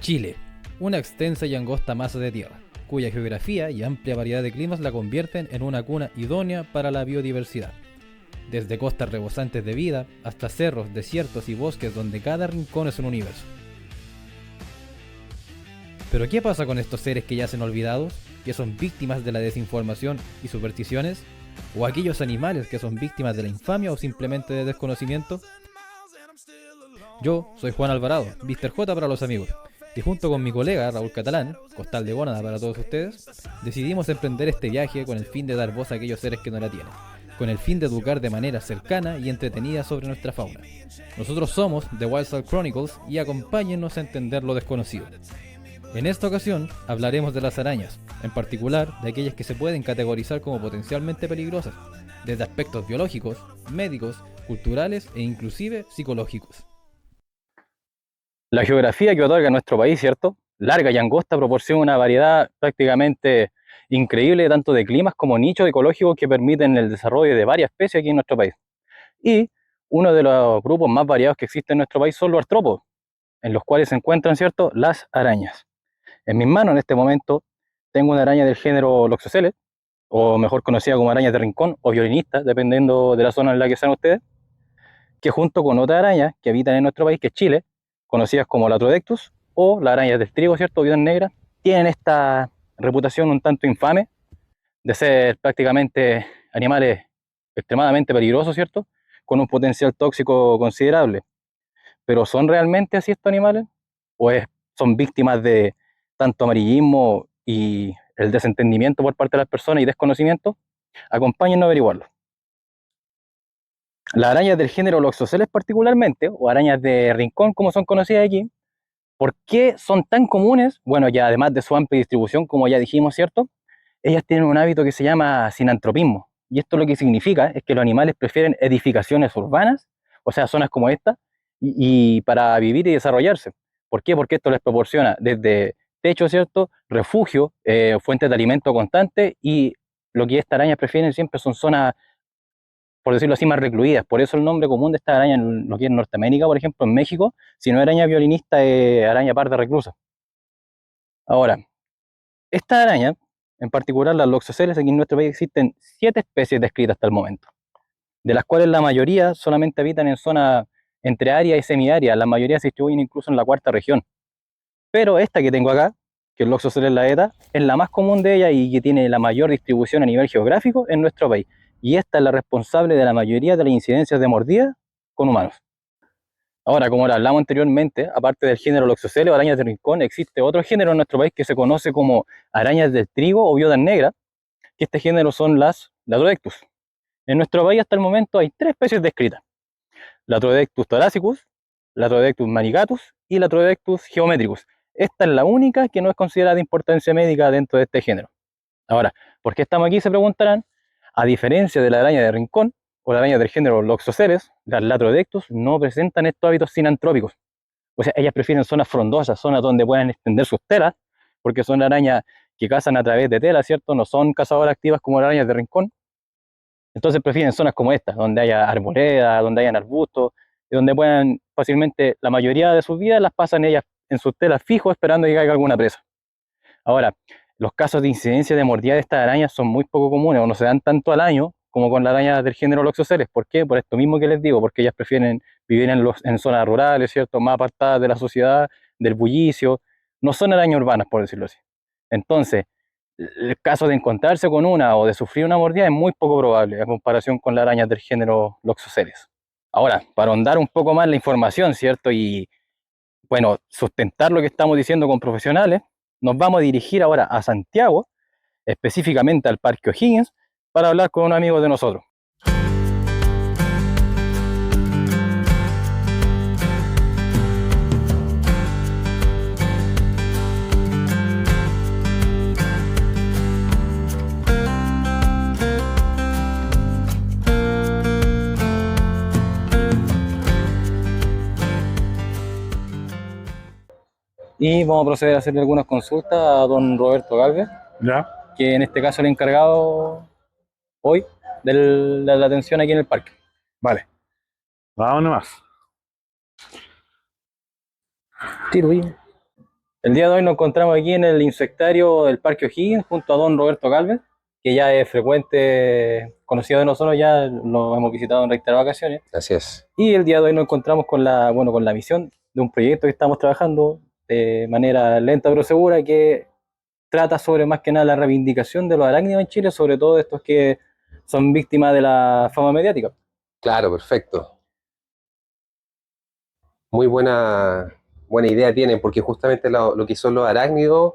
Chile, una extensa y angosta masa de tierra, cuya geografía y amplia variedad de climas la convierten en una cuna idónea para la biodiversidad. Desde costas rebosantes de vida hasta cerros, desiertos y bosques donde cada rincón es un universo. Pero ¿qué pasa con estos seres que yacen olvidados, que son víctimas de la desinformación y supersticiones? ¿O aquellos animales que son víctimas de la infamia o simplemente de desconocimiento? Yo soy Juan Alvarado, Mr. J para los amigos, y junto con mi colega Raúl Catalán, Costal de Gónada para todos ustedes, decidimos emprender este viaje con el fin de dar voz a aquellos seres que no la tienen, con el fin de educar de manera cercana y entretenida sobre nuestra fauna. Nosotros somos The Wildside Chronicles y acompáñennos a entender lo desconocido. En esta ocasión hablaremos de las arañas, en particular de aquellas que se pueden categorizar como potencialmente peligrosas, desde aspectos biológicos, médicos, culturales e inclusive psicológicos. La geografía que otorga nuestro país, ¿cierto? Larga y angosta, proporciona una variedad prácticamente increíble tanto de climas como nichos ecológicos que permiten el desarrollo de varias especies aquí en nuestro país. Y uno de los grupos más variados que existen en nuestro país son los artrópodos, en los cuales se encuentran, ¿cierto?, las arañas. En mis manos en este momento tengo una araña del género Loxosceles, o mejor conocida como arañas de rincón o violinista, dependiendo de la zona en la que sean ustedes, que junto con otras arañas que habitan en nuestro país, que es Chile, conocidas como Latrodectus o las arañas del trigo, ¿cierto?, viudas negras, tienen esta reputación un tanto infame de ser prácticamente animales extremadamente peligrosos, ¿cierto?, con un potencial tóxico considerable. Pero ¿son realmente así estos animales? ¿O son víctimas de tanto amarillismo y el desentendimiento por parte de las personas y desconocimiento? Acompáñennos a averiguarlo. Las arañas del género Loxosceles particularmente, o arañas de rincón como son conocidas aquí, ¿por qué son tan comunes? Bueno, ya además de su amplia distribución, como ya dijimos, ¿cierto?, ellas tienen un hábito que se llama sinantropismo. Y esto lo que significa es que los animales prefieren edificaciones urbanas, o sea, zonas como esta, y para vivir y desarrollarse. ¿Por qué? Porque esto les proporciona desde techo, ¿cierto?, refugio, fuentes de alimento constante, y lo que estas arañas prefieren siempre son zonas, por decirlo así, más recluidas. Por eso el nombre común de esta araña en lo que es Norteamérica, por ejemplo, en México, si no es araña violinista, es araña parda reclusa. Ahora, esta araña, en particular las Loxosceles, aquí en nuestro país existen 7 especies descritas hasta el momento, de las cuales la mayoría solamente habitan en zonas entre área y semiárea. La mayoría se distribuyen incluso en la cuarta región. Pero esta que tengo acá, que es Loxosceles laeta, es la más común de ellas y que tiene la mayor distribución a nivel geográfico en nuestro país. Y esta es la responsable de la mayoría de las incidencias de mordidas con humanos. Ahora, como lo hablamos anteriormente, aparte del género Loxosceles o arañas de rincón, existe otro género en nuestro país que se conoce como arañas del trigo o viudas negras, que este género son las Latrodectus. En nuestro país hasta el momento hay 3 especies descritas: Latrodectus thoracicus, Latrodectus manicatus y Latrodectus geometricus. Esta es la única que no es considerada de importancia médica dentro de este género. Ahora, ¿por qué estamos aquí?, se preguntarán. A diferencia de la araña de rincón o la araña del género Loxosceles, las Latrodectus no presentan estos hábitos sinantrópicos. O sea, ellas prefieren zonas frondosas, zonas donde puedan extender sus telas, porque son arañas que cazan a través de telas, ¿cierto? No son cazadoras activas como las arañas de rincón. Entonces prefieren zonas como estas, donde haya arboledas, donde hayan arbustos, y donde puedan fácilmente, la mayoría de sus vidas las pasan ellas en sus telas fijos esperando que caiga alguna presa. Ahora, los casos de incidencia de mordida de estas arañas son muy poco comunes, o no se dan tanto al año como con las arañas del género Loxosceles. ¿Por qué? Por esto mismo que les digo, porque ellas prefieren vivir en zonas rurales, ¿cierto?, más apartadas de la sociedad, del bullicio. No son arañas urbanas, por decirlo así. Entonces, el caso de encontrarse con una o de sufrir una mordida es muy poco probable a comparación con las arañas del género Loxosceles. Ahora, para ahondar un poco más la información, ¿cierto?, y bueno, sustentar lo que estamos diciendo con profesionales, nos vamos a dirigir ahora a Santiago, específicamente al Parque O'Higgins, para hablar con un amigo de nosotros. Y vamos a proceder a hacerle algunas consultas a don Roberto Galvez, ¿Ya? que en este caso es el encargado hoy de la atención aquí en el parque. Vale. Vamos nomás. Tiro bien. El día de hoy nos encontramos aquí en el insectario del Parque O'Higgins junto a don Roberto Galvez, que ya es frecuente conocido de nosotros, ya lo hemos visitado en reiteradas ocasiones. Así es. Y el día de hoy nos encontramos con con la misión de un proyecto que estamos trabajando de manera lenta pero segura, que trata sobre más que nada la reivindicación de los arácnidos en Chile, sobre todo estos que son víctimas de la fama mediática. Claro, perfecto. Muy buena idea tienen, porque justamente lo que son los arácnidos,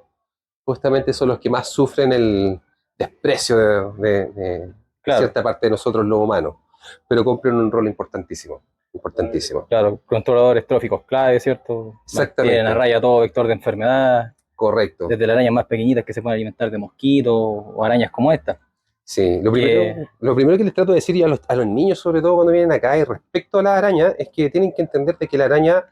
justamente son los que más sufren el desprecio de Claro. cierta parte de nosotros los humanos, pero cumplen un rol importantísimo, importantísimo. Claro, controladores tróficos clave, ¿cierto? Exactamente. Tienen a raya todo vector de enfermedad, Correcto. desde las arañas más pequeñitas que se pueden alimentar de mosquitos o arañas como esta. Sí, lo primero que les trato de decir y a los niños, sobre todo cuando vienen acá, y respecto a las arañas, es que tienen que entender de que la araña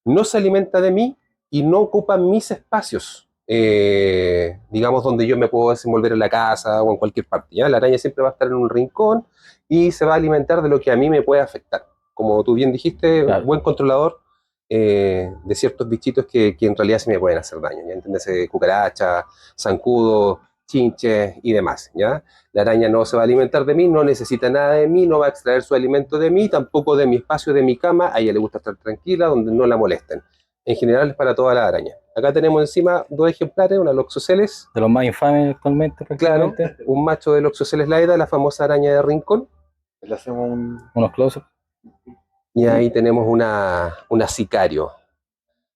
no se alimenta de mí y no ocupa mis espacios, digamos, donde yo me puedo desenvolver en la casa o en cualquier parte. ¿Ya? La araña siempre va a estar en un rincón y se va a alimentar de lo que a mí me puede afectar. Como tú bien dijiste, Claro. Buen controlador de ciertos bichitos que en realidad sí me pueden hacer daño. ¿Ya? Entiéndase, cucarachas, zancudos, chinches y demás. ¿Ya? La araña no se va a alimentar de mí, no necesita nada de mí, no va a extraer su alimento de mí, tampoco de mi espacio, de mi cama. A ella le gusta estar tranquila, donde no la molesten. En general es para todas las arañas. Acá tenemos encima 2 ejemplares, una Loxoceles. De los más infames actualmente, Claro, un macho de Loxoceles laeta, la famosa araña de rincón. Le hacemos unos close-ups. Y ahí tenemos una sicario.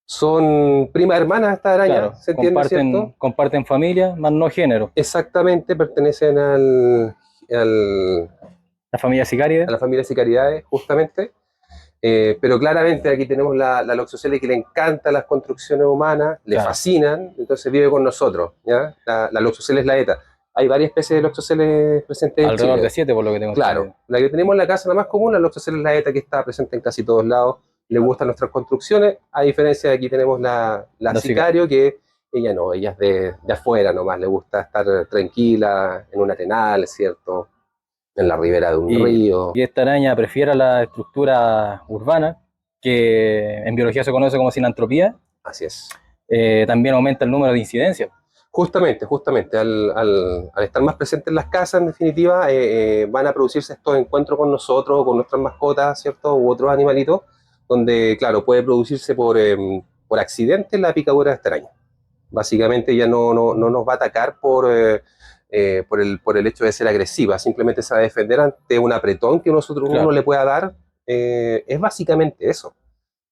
Son primas hermanas estas arañas, Claro, ¿se entiende, cierto? comparten familia, más no género. Exactamente, pertenecen a La familia Sicaridae. la familia Sicaridae, justamente. Pero claramente aquí tenemos la Loxoceles, que le encantan las construcciones humanas, le Claro. fascinan, entonces vive con nosotros, ¿ya? La Loxoceles laeta. Hay varias especies de Loxoceles presentes en Alrededor Chile. de 7, por lo que tengo Claro, entendido. la que tenemos en la casa, la más común, la Loxoceles laeta, que está presente en casi todos lados. Le gustan nuestras construcciones, a diferencia de aquí tenemos la sicario, que ella no, ella es de afuera nomás, le gusta estar tranquila en un arenal, ¿cierto? En la ribera de un río. Y esta araña prefiere la estructura urbana, que en biología se conoce como sinantropía. Así es. También aumenta el número de incidencias. Justamente, al estar más presentes en las casas, en definitiva, van a producirse estos encuentros con nosotros, con nuestras mascotas, ¿cierto? U otros animalitos, donde, claro, puede producirse por accidente la picadura de esta araña. Básicamente ella no nos va a atacar por el hecho de ser agresiva, simplemente se va a defender ante un apretón que uno le pueda dar. Es básicamente eso.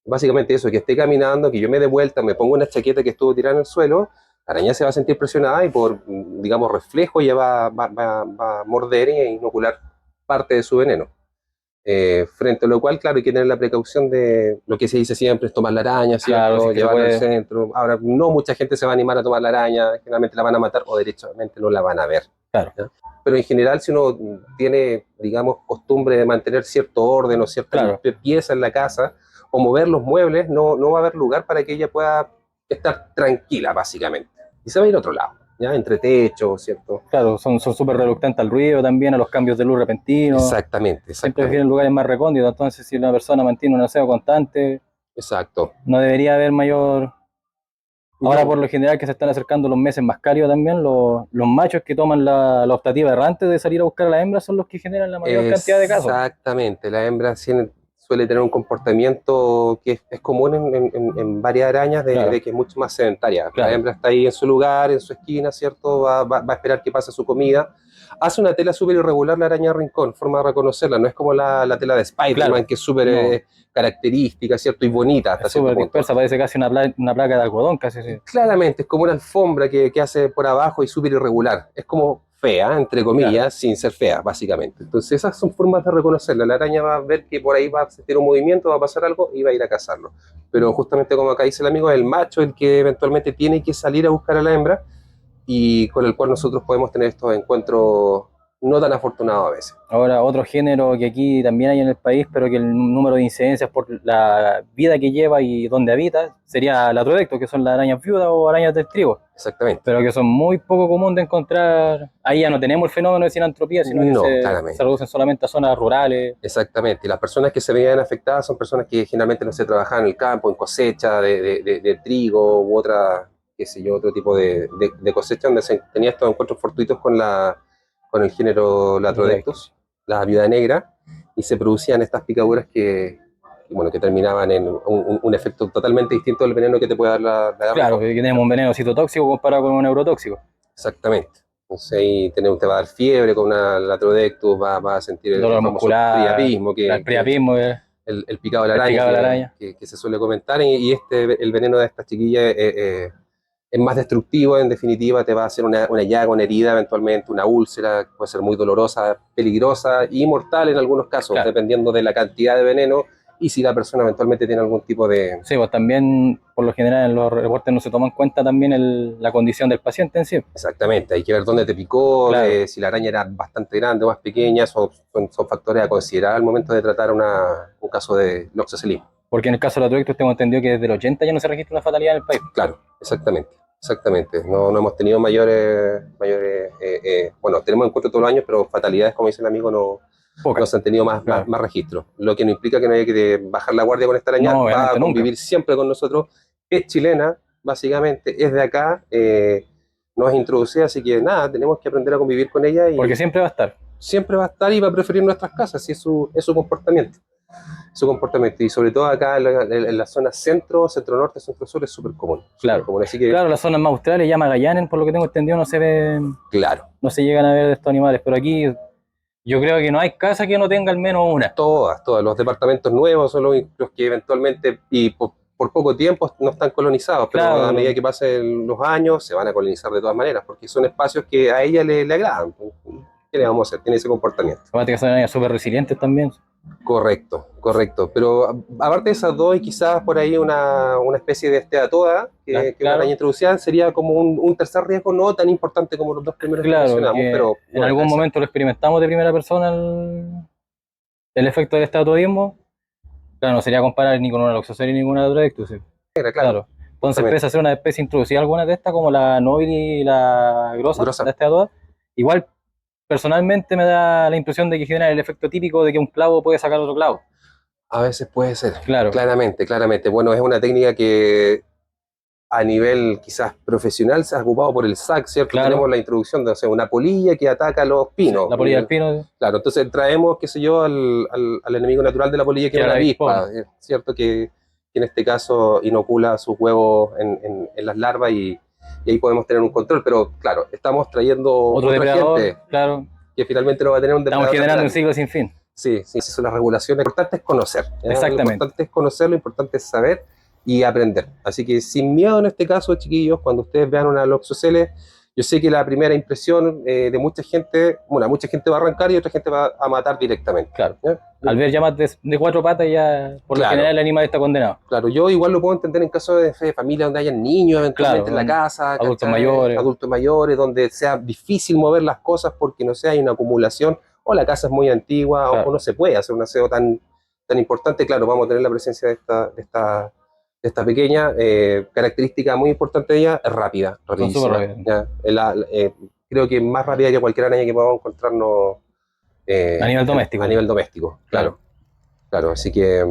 Básicamente eso, que esté caminando, que yo me dé vuelta, me pongo una chaqueta que estuvo tirada en el suelo, la araña se va a sentir presionada y por, digamos, reflejo ella va a morder e inocular parte de su veneno. Frente a lo cual, claro, hay que tener la precaución de lo que se dice siempre, es tomar la araña, ¿cierto? Claro, Llevarla al centro. Ahora, no mucha gente se va a animar a tomar la araña, generalmente la van a matar o derechamente no la van a ver. Claro. ¿Ya? Pero en general, si uno tiene, digamos, costumbre de mantener cierto orden o cierta pieza en la casa, o mover los muebles, no va a haber lugar para que ella pueda estar tranquila, básicamente. Y se va a ir a otro lado, ¿ya? Entre techos, ¿cierto? Claro, son súper reluctantes al ruido también, a los cambios de luz repentinos. Exactamente. Siempre prefieren lugares más recónditos, entonces si una persona mantiene un aseo constante, no debería haber mayor... Ahora, por lo general, que se están acercando los meses más cálidos también, los machos que toman la optativa errante de salir a buscar a la hembra son los que generan la mayor cantidad de casos. Exactamente, la hembra suele tener un comportamiento que es común en varias arañas, de que es mucho más sedentaria. Claro. La hembra está ahí en su lugar, en su esquina, ¿cierto? Va a esperar que pase su comida. Hace una tela súper irregular la araña de rincón, forma de reconocerla, no es como la tela de Spider-Man, que es súper característica, ¿cierto? Y bonita hasta cierto punto. Dispersa, parece casi una placa de algodón, casi. Sí. Claramente, es como una alfombra que hace por abajo y súper irregular. Es como fea, entre comillas, sin ser fea, básicamente. Entonces esas son formas de reconocerla. La araña va a ver que por ahí va a sentir un movimiento, va a pasar algo y va a ir a cazarlo. Pero justamente como acá dice el amigo, es el macho el que eventualmente tiene que salir a buscar a la hembra y con el cual nosotros podemos tener estos encuentros no tan afortunados a veces. Ahora, otro género que aquí también hay en el país, pero que el número de incidencias por la vida que lleva y donde habita, sería la Atrodecto, que son las arañas viudas o arañas del trigo. Exactamente. Pero que son muy poco común de encontrar. Ahí ya no tenemos el fenómeno de sinantropía, sino que se reducen solamente a zonas rurales. Exactamente. Y las personas que se veían afectadas son personas que generalmente no se trabajaban en el campo, en cosecha de trigo u otra qué sé yo, otro tipo de cosecha, donde se tenía estos encuentros fortuitos con el género Latrodectus, la viuda negra, y se producían estas picaduras bueno, que terminaban en un efecto totalmente distinto del veneno que te puede dar la garra Claro, roja. que tenemos un veneno citotóxico comparado con un neurotóxico. Exactamente. Entonces ahí te va a dar fiebre con una Latrodectus, va a sentir el Dolor famoso muscular, priapismo, el que es priapismo, el picado de la el araña picado de la araña. que se suele comentar, y el veneno de estas chiquillas es más destructivo, en definitiva, te va a hacer una llaga, una herida, eventualmente una úlcera, puede ser muy dolorosa, peligrosa y mortal en algunos casos, Claro. dependiendo de la cantidad de veneno y si la persona eventualmente tiene algún tipo de... Sí, pues también por lo general en los reportes no se toma en cuenta también la condición del paciente en sí. Exactamente, hay que ver dónde te picó, Claro, si la araña era bastante grande o más pequeña, son factores a considerar al momento de tratar un caso de loxocelismo. porque en el caso de la Troictus tengo entendido que desde el 80 ya no se registra una fatalidad en el país. Claro, exactamente. Exactamente, no hemos tenido bueno, tenemos encuentros todos los años, pero fatalidades, como dice el amigo, no Pocas. se han tenido Claro. más registros. Lo que no implica que no haya que bajar la guardia con esta araña, No, va a obviamente nunca. convivir siempre con nosotros, es chilena, básicamente, es de acá, no es introducida, así que nada, tenemos que aprender a convivir con ella y Porque siempre va a estar. siempre va a estar y va a preferir nuestras casas, y es su comportamiento. Su comportamiento, y sobre todo acá en la zona centro-norte, centro-sur, es súper común. Claro. Común. Así que, Claro, las zonas más australes, ya Magallanes, por lo que tengo entendido, no se ven, claro, no se llegan a ver de estos animales. Pero aquí yo creo que no hay casa que no tenga al menos una. todas, los departamentos nuevos son los que eventualmente, y por poco tiempo, no están colonizados, pero Claro, a medida que pasen los años se van a colonizar de todas maneras, porque son espacios que a ella le agradan. ¿Qué le vamos a hacer? Tiene ese comportamiento. aparte que son animales súper resilientes también. Correcto, correcto. Pero aparte de esas dos, y quizás por ahí una especie de esteatoda, que es una Claro, araña introducida, sería como un tercer riesgo no tan importante como los dos primeros que claro, mencionamos, que pero en no deja algún de ser. momento lo experimentamos de primera persona el efecto del estatoísmo. Claro, no sería comparar ni con una Loxoscelia ni con una Droectus. Sí. Era claro, Claro. Entonces justamente. pese a ser una especie introducida alguna de estas, como la Nobili y la Grosa, Grosa, de estas dos, igual personalmente me da la impresión de que genera el efecto típico de que un clavo puede sacar otro clavo. a veces puede ser, Claro, claramente, claramente. Bueno, es una técnica que a nivel quizás profesional se ha ocupado por el SAC, ¿cierto? claro. Tenemos la introducción de, o sea, una polilla que ataca a los Sí, pinos. la polilla del pino, Claro, entonces traemos, qué sé yo, al enemigo natural de la polilla, que que es era una la avispa, avispón. ¿cierto? Que en este caso inocula sus huevos en las larvas, y ahí podemos tener un control. Pero claro, estamos trayendo Otro otro depredador, agente claro. que finalmente no va a tener un Estamos depredador generando un natural. ciclo sin fin. Sí, sí, son las regulaciones. Lo importante es conocer, ¿ya? Lo Exactamente. importante es conocer, lo importante es saber y aprender. Así que sin miedo en este caso, chiquillos, cuando ustedes vean una Loxosceles, yo sé que la primera impresión de mucha gente, bueno, mucha gente va a arrancar y otra gente va a matar directamente. Claro. ¿Ya? Al ver llamas de cuatro patas, ya por lo Claro, general el animal está condenado. claro, yo igual lo puedo entender en casos de familia donde hayan niños eventualmente Claro, en la casa, adultos ¿cachai? mayores. Adultos mayores, donde sea difícil mover las cosas porque no sé, hay una acumulación, o la casa es muy antigua, o Claro. no se puede hacer un aseo tan importante. Claro, vamos a tener la presencia de esta pequeña característica muy importante de ella, es rápida, Son súper rapidísima. rápidos. ¿Ya? Creo que más rápida que cualquier araña que podamos encontrarnos A nivel doméstico. a nivel doméstico, Claro. claro. Así que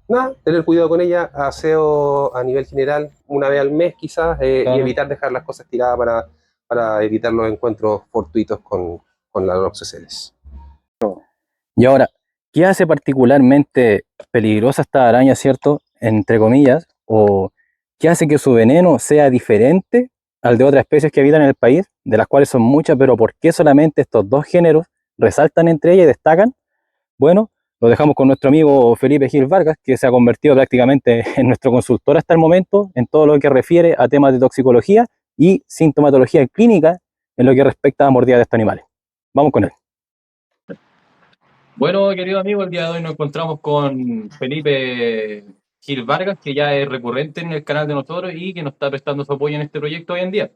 nada, tener cuidado con ella, aseo a nivel general, una vez al mes quizás, Claro. y evitar dejar las cosas tiradas para evitar los encuentros fortuitos con las Loxosceles. Y ahora, ¿qué hace particularmente peligrosa esta araña, cierto? Entre comillas, o qué hace que su veneno sea diferente al de otras especies que habitan en el país, de las cuales son muchas, pero ¿por qué solamente estos dos géneros resaltan entre ellas y destacan? Bueno, lo dejamos con nuestro amigo Felipe Gil Vargas, que se ha convertido prácticamente en nuestro consultor hasta el momento en todo lo que refiere a temas de toxicología y sintomatología clínica en lo que respecta a mordidas de estos animales. Vamos con él. Bueno, querido amigo, el día de hoy nos encontramos con Felipe Gil Vargas, que ya es recurrente en el canal de nosotros y que nos está prestando su apoyo en este proyecto hoy en día.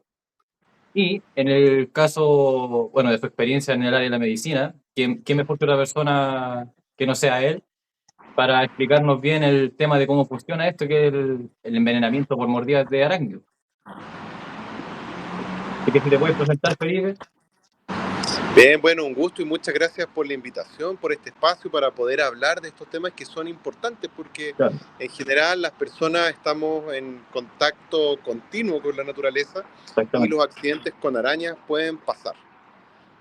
Y en el caso, bueno, de su experiencia en el área de la medicina, ¿qué mejor que otra persona que no sea él para explicarnos bien el tema de cómo funciona esto, que es el envenenamiento por mordidas de arácnidos? Así que si te puedes presentar, Felipe. Bien, bueno, un gusto y muchas gracias por la invitación, por este espacio para poder hablar de estos temas que son importantes porque Claro, en general las personas estamos en contacto continuo con la naturaleza y exactamente. los accidentes con arañas pueden pasar.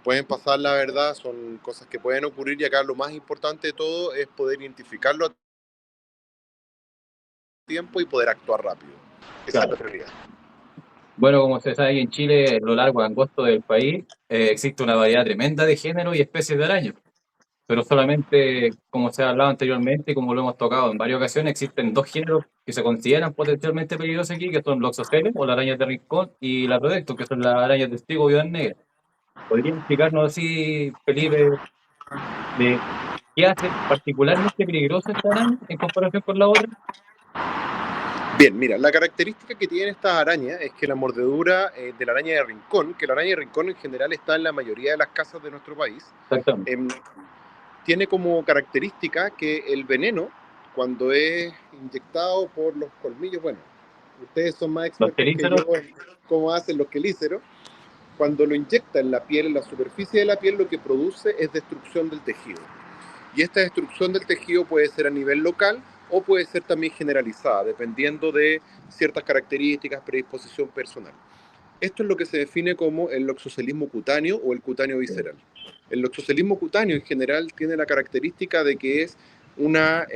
Pueden pasar, la verdad, son cosas que pueden ocurrir y acá lo más importante de todo es poder identificarlo a tiempo y poder actuar rápido. Esa es Claro. la prioridad. Bueno, como se sabe, en Chile, a lo largo y angosto del país, existe una variedad tremenda de géneros y especies de arañas. Pero solamente, como se ha hablado anteriormente, y como lo hemos tocado en varias ocasiones, existen dos géneros que se consideran potencialmente peligrosos aquí, que son los Oxoceles, o las arañas de rincón, y la Protecto, que son las arañas de estrigo o viudas negras. ¿Podrían explicarnos así, Felipe, de qué hace particularmente peligrosa esta araña en comparación con la otra? Bien, mira, la característica que tienen estas arañas es que la mordedura de la araña de rincón, que la araña de rincón en general está en la mayoría de las casas de nuestro país, Exactamente. em, tiene como característica que el veneno, cuando es inyectado por los colmillos, bueno, ustedes son más Los expertos que yo quelíceros, en cómo hacen los quelíceros, cuando lo inyecta en la piel, en la superficie de la piel, lo que produce es destrucción del tejido. Y esta destrucción del tejido puede ser a nivel local o puede ser también generalizada, dependiendo de ciertas características, predisposición personal. Esto es lo que se define como el loxocelismo cutáneo o el cutáneo visceral. El loxocelismo cutáneo en general tiene la característica de que es una,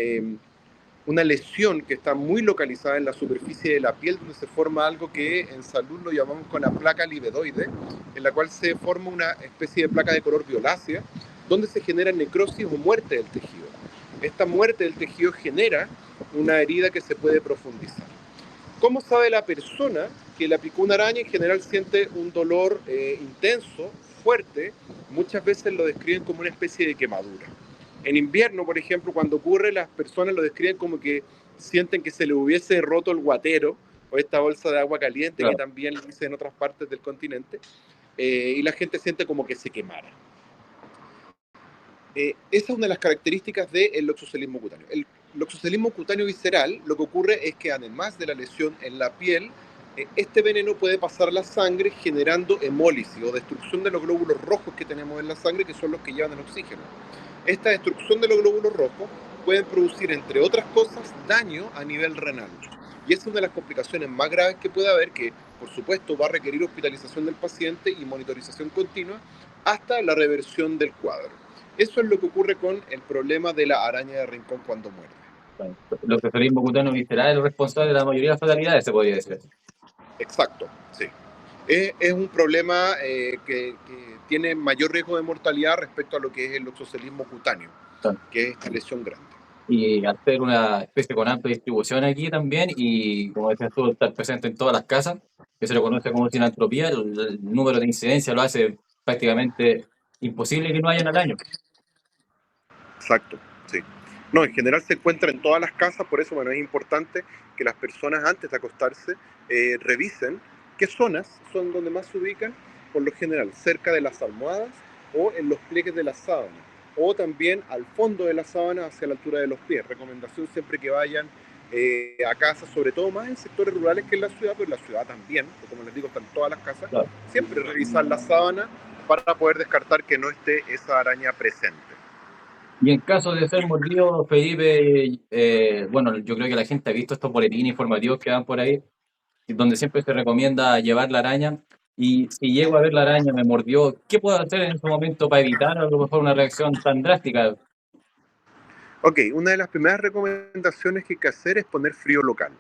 una lesión que está muy localizada en la superficie de la piel, donde se forma algo que en salud lo llamamos con la placa libedoide, en la cual se forma una especie de placa de color violácea, donde se genera necrosis o muerte del tejido. Esta muerte del tejido genera una herida que se puede profundizar. ¿Cómo sabe la persona que la picó una araña? En general siente un dolor intenso, fuerte, muchas veces lo describen como una especie de quemadura. En invierno, por ejemplo, cuando ocurre, las personas lo describen como que sienten que se le hubiese roto el guatero o esta bolsa de agua caliente que claro. también lo dicen en otras partes del continente, y la gente siente como que se quemara. Esa es una de las características del loxocelismo cutáneo. El loxocelismo cutáneo visceral, lo que ocurre es que además de la lesión en la piel, este veneno puede pasar a la sangre generando hemólisis o destrucción de los glóbulos rojos que tenemos en la sangre, que son los que llevan el oxígeno. Esta destrucción de los glóbulos rojos puede producir, entre otras cosas, daño a nivel renal. Y esa es una de las complicaciones más graves que puede haber, que por supuesto va a requerir hospitalización del paciente y monitorización continua hasta la reversión del cuadro. Eso es lo que ocurre con el problema de la araña de rincón cuando muerde. Bueno, el oxocelismo cutáneo visceral es el responsable de la mayoría de las fatalidades, se podría decir. Exacto, sí. Es un problema que tiene mayor riesgo de mortalidad respecto a lo que es el oxocelismo cutáneo, Claro. que es esta lesión grande. Y al ser una especie con amplia distribución aquí también, y como decías tú, estar presente en todas las casas, que se lo conoce como sinantropía, el número de incidencia lo hace prácticamente imposible que no hayan al año. Exacto, sí. No, en general se encuentra en todas las casas, por eso bueno, es importante que las personas antes de acostarse revisen qué zonas son donde más se ubican, por lo general cerca de las almohadas o en los pliegues de la sábana, o también al fondo de la sábana hacia la altura de los pies. Recomendación siempre que vayan a casas, sobre todo más en sectores rurales que en la ciudad, pero en la ciudad también, porque como les digo, están todas las casas, Claro. siempre revisar la sábana para poder descartar que no esté esa araña presente. Y en caso de ser mordido, Felipe, bueno, yo creo que la gente ha visto estos boletines informativos que dan por ahí, donde siempre se recomienda llevar la araña. Y si llego a ver la araña, me mordió, ¿qué puedo hacer en ese momento para evitar a lo mejor una reacción tan drástica? Ok, una de las primeras recomendaciones que hay que hacer es poner frío local.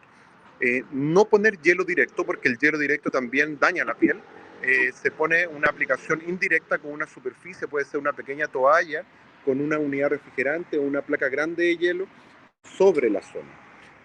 No poner hielo directo porque el hielo directo también daña la piel. Se pone una aplicación indirecta con una superficie, puede ser una pequeña toalla con una unidad refrigerante o una placa grande de hielo sobre la zona.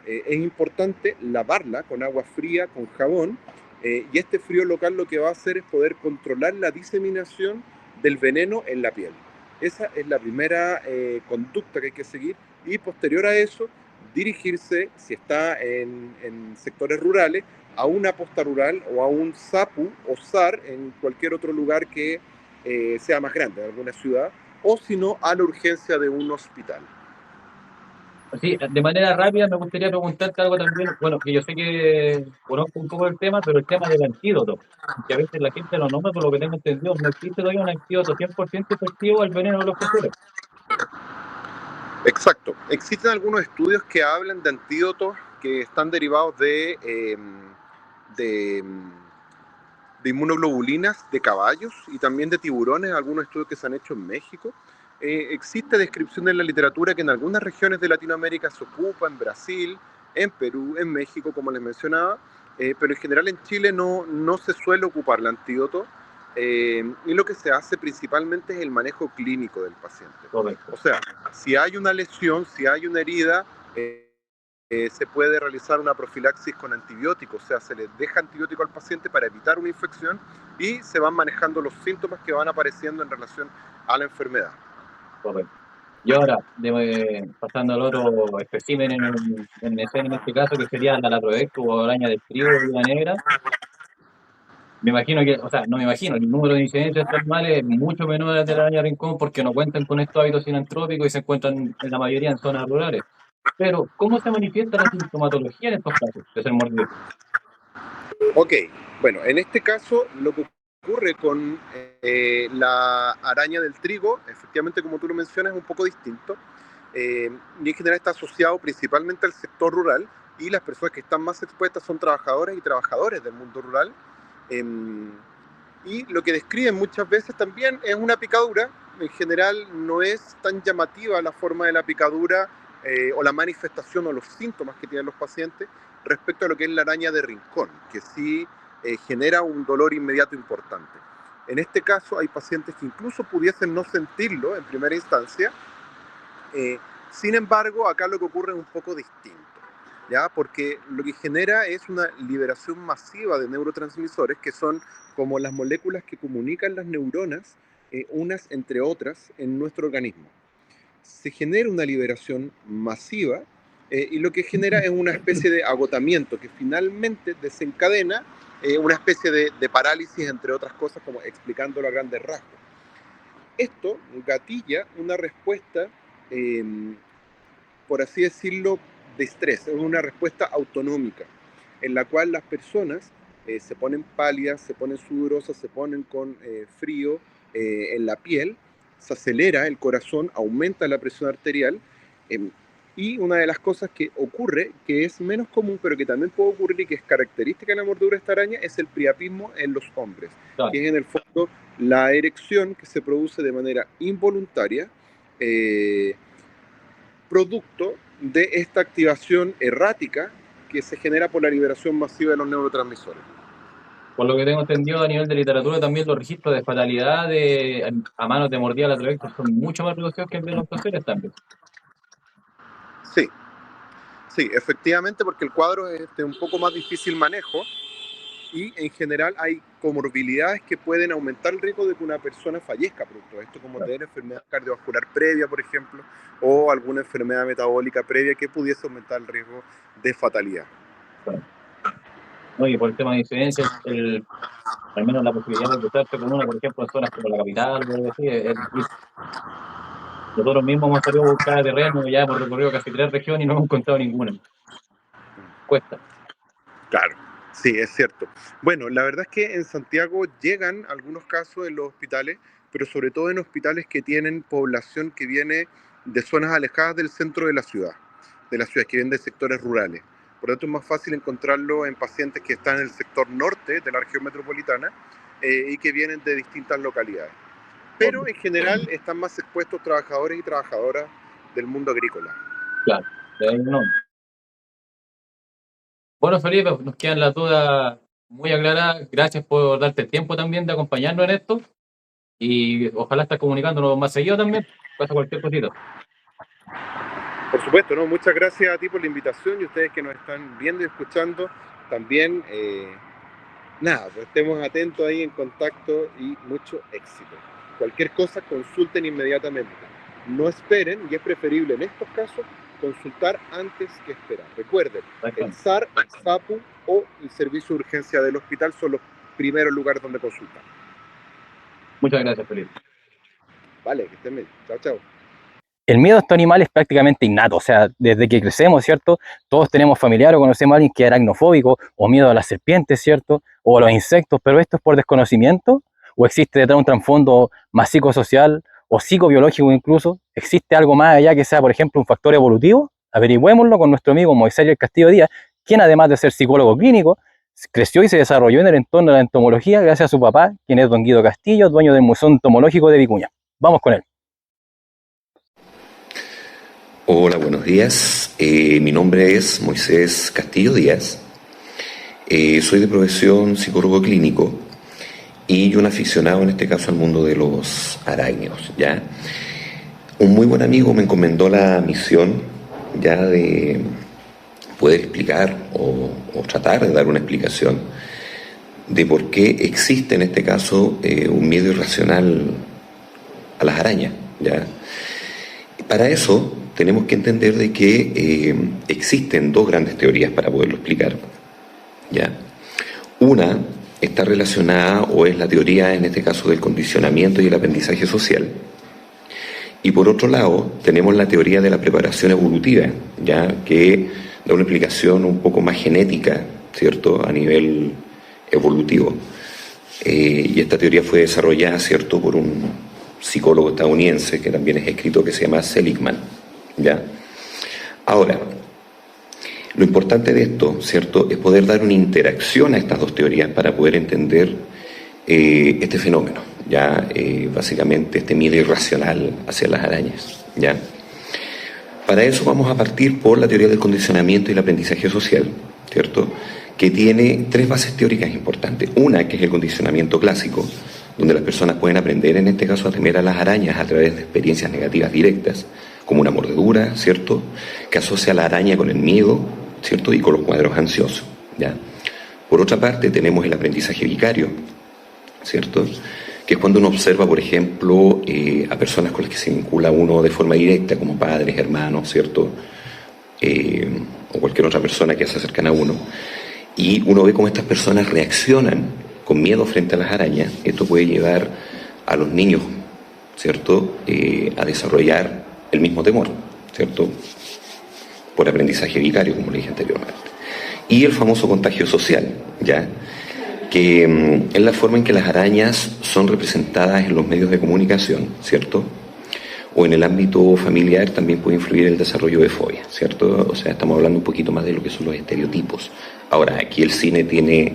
Es importante lavarla con agua fría, con jabón, y este frío local lo que va a hacer es poder controlar la diseminación del veneno en la piel. Esa es la primera conducta que hay que seguir y posterior a eso dirigirse, si está en sectores rurales, a una posta rural o a un SAPU o SAR en cualquier otro lugar que sea más grande, en alguna ciudad, o si no, a la urgencia de un hospital. Sí, de manera rápida me gustaría preguntarte algo también, bueno, que yo sé que conozco un poco el tema, pero el tema del antídoto, que a veces la gente lo nombra, por lo que tengo entendido, no existe todavía un antídoto 100% efectivo al veneno de los cocodrilos. Exacto. Existen algunos estudios que hablan de antídotos que están derivados de, de inmunoglobulinas de caballos y también de tiburones, algunos estudios que se han hecho en México. Existe descripción en la literatura que en algunas regiones de Latinoamérica se ocupa, en Brasil, en Perú, en México, como les mencionaba, pero en general en Chile no se suele ocupar el antídoto, y lo que se hace principalmente es el manejo clínico del paciente. Correcto. O sea, si hay una lesión, si hay una herida, se puede realizar una profilaxis con antibióticos, o sea, se le deja antibiótico al paciente para evitar una infección y se van manejando los síntomas que van apareciendo en relación a la enfermedad. Correcto. Y ahora, pasando al otro espécimen en escena, en este caso, que sería la Latrodectus o araña del trigo de viuda negra, me imagino que, o sea, no me imagino, el número de incidencias de estos animales es mucho menor al de la araña rincón porque no cuentan con estos hábitos sinantrópicos y se encuentran en la mayoría en zonas rurales. Pero, ¿cómo se manifiesta la sintomatología en estos casos de ser mordido? Ok, bueno, en este caso lo que ocurre con la araña del trigo, efectivamente como tú lo mencionas, es un poco distinto, y en general está asociado principalmente al sector rural, y las personas que están más expuestas son trabajadoras y trabajadores del mundo rural. Y lo que describen muchas veces también es una picadura. En general no es tan llamativa la forma de la picadura, o la manifestación o los síntomas que tienen los pacientes respecto a lo que es la araña de rincón, que sí genera un dolor inmediato importante. En este caso hay pacientes que incluso pudiesen no sentirlo en primera instancia. Sin embargo, acá lo que ocurre es un poco distinto, ¿ya? Porque lo que genera es una liberación masiva de neurotransmisores, que son como las moléculas que comunican las neuronas, unas entre otras, en nuestro organismo. Se genera una liberación masiva, y lo que genera es una especie de agotamiento que finalmente desencadena una especie de parálisis, entre otras cosas, como explicándolo a grandes rasgos. Esto gatilla una respuesta, eh, por así decirlo, de estrés, es una respuesta autonómica, en la cual las personas se ponen pálidas, se ponen sudorosas, se ponen con frío en la piel, se acelera el corazón, aumenta la presión arterial, eh, y una de las cosas que ocurre, que es menos común, pero que también puede ocurrir y que es característica de la mordedura de esta araña, es el priapismo en los hombres, Claro. que es en el fondo la erección que se produce de manera involuntaria, eh, producto de esta activación errática que se genera por la liberación masiva de los neurotransmisores. Por lo que tengo entendido a nivel de literatura, también los registros de fatalidad a manos de mordida Latrodectus son mucho más reducidos que el de los cocodrilos también. Sí, sí, efectivamente, porque el cuadro es de un poco más difícil manejo y en general hay comorbilidades que pueden aumentar el riesgo de que una persona fallezca producto de esto, como tener enfermedad cardiovascular previa, por ejemplo, o alguna enfermedad metabólica previa que pudiese aumentar el riesgo de fatalidad. Bueno, ¿no? Y por el tema de incidencia, al menos la posibilidad de cruzarse con una, por ejemplo, en zonas como la capital o algo así, es difícil. Nosotros mismos hemos salido a buscar terreno, ya hemos recorrido casi 3 regiones y no hemos encontrado ninguna. Cuesta. Claro, sí, es cierto. Bueno, la verdad es que en Santiago llegan algunos casos en los hospitales, pero sobre todo en hospitales que tienen población que viene de zonas alejadas del centro de la ciudad, que vienen de sectores rurales. Por lo tanto, es más fácil encontrarlo en pacientes que están en el sector norte de la región metropolitana, y que vienen de distintas localidades. Pero en general están más expuestos trabajadores y trabajadoras del mundo agrícola. Claro, de ahí no. Bueno, Felipe, nos quedan las dudas muy aclaradas. Gracias por darte el tiempo también de acompañarnos en esto. Y ojalá estés comunicándonos más seguido también. Pasa cualquier cosita. Por supuesto, ¿no? Muchas gracias a ti por la invitación y a ustedes que nos están viendo y escuchando también. Nada, pues estemos atentos ahí en contacto y mucho éxito. Cualquier cosa, consulten inmediatamente. No esperen, y es preferible en estos casos consultar antes que esperar. Recuerden, el SAR, el SAPU o el servicio de urgencia del hospital son los primeros lugares donde consultar. Muchas gracias, Felipe. Vale, que estén bien. Chao, chao. el miedo a estos animales es prácticamente innato, o sea, desde que crecemos, ¿cierto? Todos tenemos familiar o conocemos a alguien que es aracnofóbico, o miedo a las serpientes, ¿cierto? O a los insectos, pero esto es por desconocimiento, o existe detrás un trasfondo más psicosocial, o psicobiológico incluso, existe algo más allá que sea, por ejemplo, un factor evolutivo. Averigüémoslo con nuestro amigo Moisés del Castillo Díaz, quien además de ser psicólogo clínico, creció y se desarrolló en el entorno de la entomología gracias a su papá, quien es don Guido Castillo, dueño del Museo Entomológico de Vicuña. Vamos con él. Hola, buenos días. Mi nombre es Moisés Castillo Díaz. Soy de profesión psicólogo clínico y un aficionado en este caso al mundo de los arácnidos, ¿ya? Un muy buen amigo me encomendó la misión ya de poder explicar o tratar de dar una explicación de por qué existe en este caso un miedo irracional a las arañas, ¿ya? Para eso tenemos que entender de que existen dos grandes teorías para poderlo explicar, ¿ya? Una está relacionada o es la teoría en este caso del condicionamiento y el aprendizaje social. Y por otro lado tenemos la teoría de la preparación evolutiva, ya que da una explicación un poco más genética, ¿cierto?, a nivel evolutivo. Y esta teoría fue desarrollada, ¿cierto?, por un psicólogo estadounidense que también es escrito, que se llama Seligman, ¿ya? Ahora, lo importante de esto, ¿cierto?, es poder dar una interacción a estas dos teorías para poder entender este fenómeno, ¿ya? Básicamente este miedo irracional hacia las arañas, ¿ya? Para eso vamos a partir por la teoría del condicionamiento y el aprendizaje social, ¿cierto?, que tiene tres bases teóricas importantes. Una, que es el condicionamiento clásico, donde las personas pueden aprender, en este caso, a temer a las arañas a través de experiencias negativas directas, como una mordedura, ¿cierto?, que asocia a la araña con el miedo, ¿cierto?, y con los cuadros ansiosos, ¿ya? Por otra parte, tenemos el aprendizaje vicario, ¿cierto?, que es cuando uno observa, por ejemplo, a personas con las que se vincula uno de forma directa, como padres, hermanos, ¿cierto?, o cualquier otra persona que se acercan a uno, y uno ve cómo estas personas reaccionan con miedo frente a las arañas. Esto puede llevar a los niños, ¿cierto?, a desarrollar el mismo temor, ¿cierto?, por aprendizaje vicario, como le dije anteriormente. Y el famoso contagio social, ¿ya?, que es la forma en que las arañas son representadas en los medios de comunicación, ¿cierto?, o en el ámbito familiar también puede influir el desarrollo de fobia, ¿cierto? O sea, estamos hablando un poquito más de lo que son los estereotipos. Ahora, aquí el cine tiene,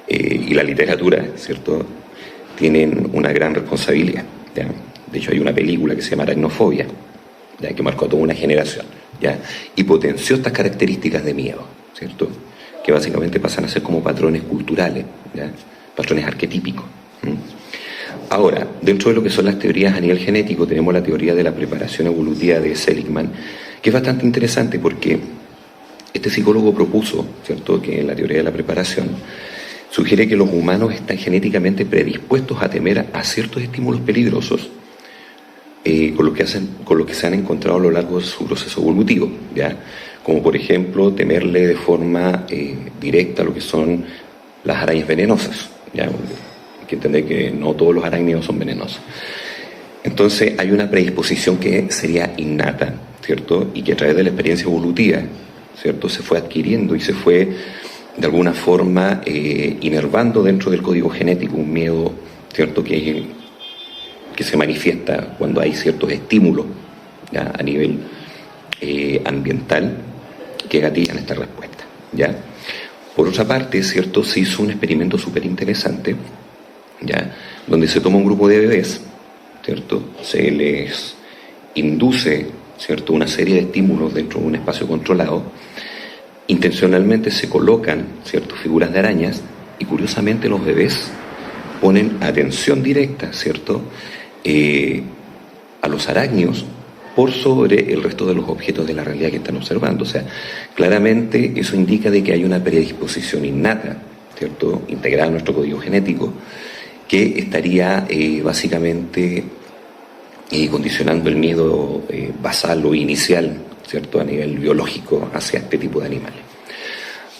y la literatura, ¿cierto?, tienen una gran responsabilidad, ¿ya? De hecho, hay una película que se llama Aracnofobia, ¿ya?, que marcó a toda una generación, ¿ya?, y potenció estas características de miedo, ¿cierto?, que básicamente pasan a ser como patrones culturales, ¿ya?, patrones arquetípicos. Ahora, dentro de lo que son las teorías a nivel genético, tenemos la teoría de la preparación evolutiva de Seligman, que es bastante interesante porque este psicólogo propuso, ¿cierto?, que en la teoría de la preparación sugiere que los humanos están genéticamente predispuestos a temer a ciertos estímulos peligrosos con los que se han encontrado a lo largo de su proceso evolutivo, ¿ya?, como por ejemplo temerle de forma directa a lo que son las arañas venenosas, ¿ya? Hay que entender que no todos los arácnidos son venenosos. Entonces hay una predisposición que sería innata, ¿cierto?, y que a través de la experiencia evolutiva, ¿cierto?, se fue adquiriendo y se fue de alguna forma inervando dentro del código genético un miedo, ¿cierto?, que se manifiesta cuando hay ciertos estímulos, ¿ya?, a nivel ambiental que gatillan esta respuesta, ¿ya? Por otra parte, ¿cierto?, se hizo un experimento súper interesante, ¿ya?, donde se toma un grupo de bebés, ¿cierto?, se les induce, ¿cierto?, una serie de estímulos dentro de un espacio controlado, intencionalmente se colocan, ¿cierto?, figuras de arañas, y curiosamente los bebés ponen atención directa, ¿cierto?, a los arácnidos por sobre el resto de los objetos de la realidad que están observando. O sea, claramente eso indica de que hay una predisposición innata, ¿cierto?, integrada en nuestro código genético, que estaría básicamente condicionando el miedo basal o inicial, ¿cierto?, a nivel biológico hacia este tipo de animales.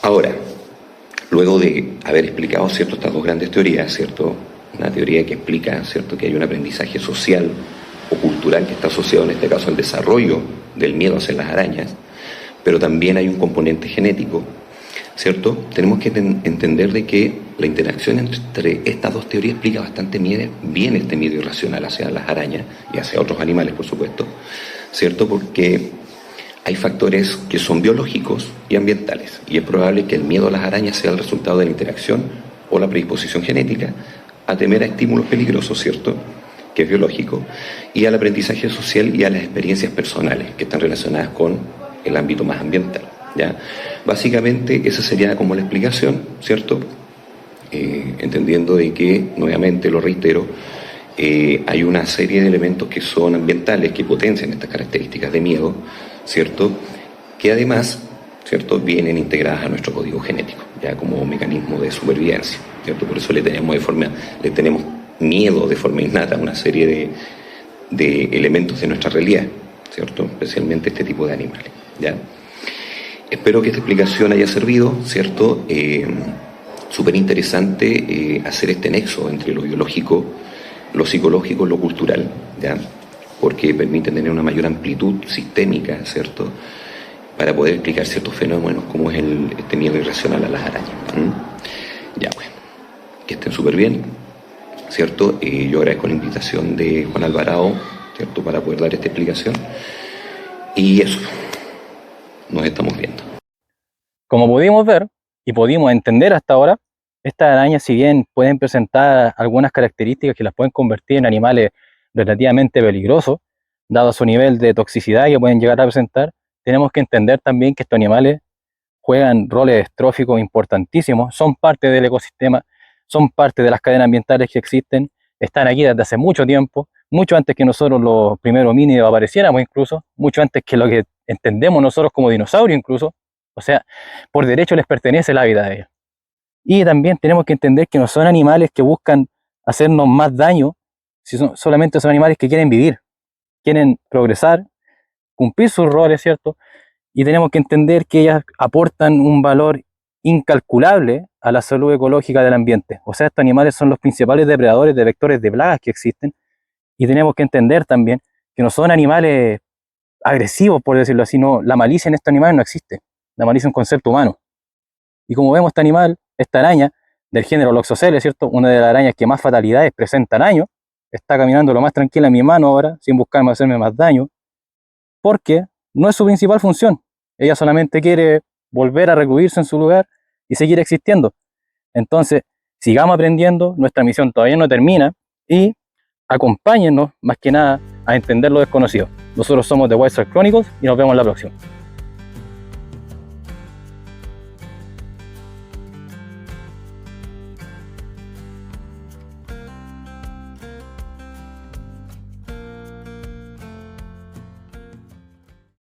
Ahora, luego de haber explicado, ¿cierto?, estas dos grandes teorías, ¿cierto?, una teoría que explica, ¿cierto?, que hay un aprendizaje social o cultural cultural que está asociado en este caso al desarrollo del miedo hacia las arañas, pero también hay un componente genético, ¿cierto? Tenemos que entender de que la interacción entre estas dos teorías explica bastante bien este miedo irracional hacia las arañas y hacia otros animales, por supuesto, ¿cierto? Porque hay factores que son biológicos y ambientales, y es probable que el miedo a las arañas sea el resultado de la interacción o la predisposición genética a temer a estímulos peligrosos, ¿cierto?, que es biológico, y al aprendizaje social y a las experiencias personales que están relacionadas con el ámbito más ambiental, ¿ya? Básicamente esa sería como la explicación, ¿cierto? Entendiendo de que, nuevamente lo reitero, hay una serie de elementos que son ambientales, que potencian estas características de miedo, ¿cierto?, que además, ¿cierto?, vienen integradas a nuestro código genético, ya como mecanismo de supervivencia, ¿cierto? Por eso le tenemos miedo de forma innata a una serie de elementos de nuestra realidad, ¿cierto?, especialmente este tipo de animales, ¿ya? Espero que esta explicación haya servido, ¿cierto? Súper interesante hacer este nexo entre lo biológico, lo psicológico, lo cultural, ¿ya? Porque permite tener una mayor amplitud sistémica, ¿cierto?, para poder explicar ciertos fenómenos como es este miedo irracional a las arañas. Ya, bueno, que estén súper bien, ¿cierto? Yo agradezco la invitación de Juan Alvarado, ¿cierto?, para poder dar esta explicación. Y eso, nos estamos viendo. Como pudimos ver y pudimos entender hasta ahora, estas arañas, si bien pueden presentar algunas características que las pueden convertir en animales relativamente peligrosos, dado su nivel de toxicidad que pueden llegar a presentar, tenemos que entender también que estos animales juegan roles tróficos importantísimos, son parte del ecosistema, son parte de las cadenas ambientales que existen, están aquí desde hace mucho tiempo, mucho antes que nosotros los primeros homínidos apareciéramos incluso, mucho antes que lo que entendemos nosotros como dinosaurios incluso, o sea, por derecho les pertenece la vida de ellos. Y también tenemos que entender que no son animales que buscan hacernos más daño, solamente son animales que quieren vivir, quieren progresar, cumplir sus roles, ¿cierto? Y tenemos que entender que ellas aportan un valor incalculable a la salud ecológica del ambiente. O sea, estos animales son los principales depredadores de vectores de plagas que existen, y tenemos que entender también que no son animales agresivos, por decirlo así. No, la malicia en estos animales no existe. La malicia es un concepto humano. Y como vemos, este animal, esta araña del género Loxosceles, ¿cierto?, una de las arañas que más fatalidades presenta al año, está caminando lo más tranquila en mi mano ahora, sin buscarme hacerme más daño, porque no es su principal función. Ella solamente quiere volver a recluirse en su lugar y seguir existiendo. Entonces, sigamos aprendiendo, nuestra misión todavía no termina, y acompáñennos más que nada a entender lo desconocido. Nosotros somos The White Star Chronicles y nos vemos la próxima.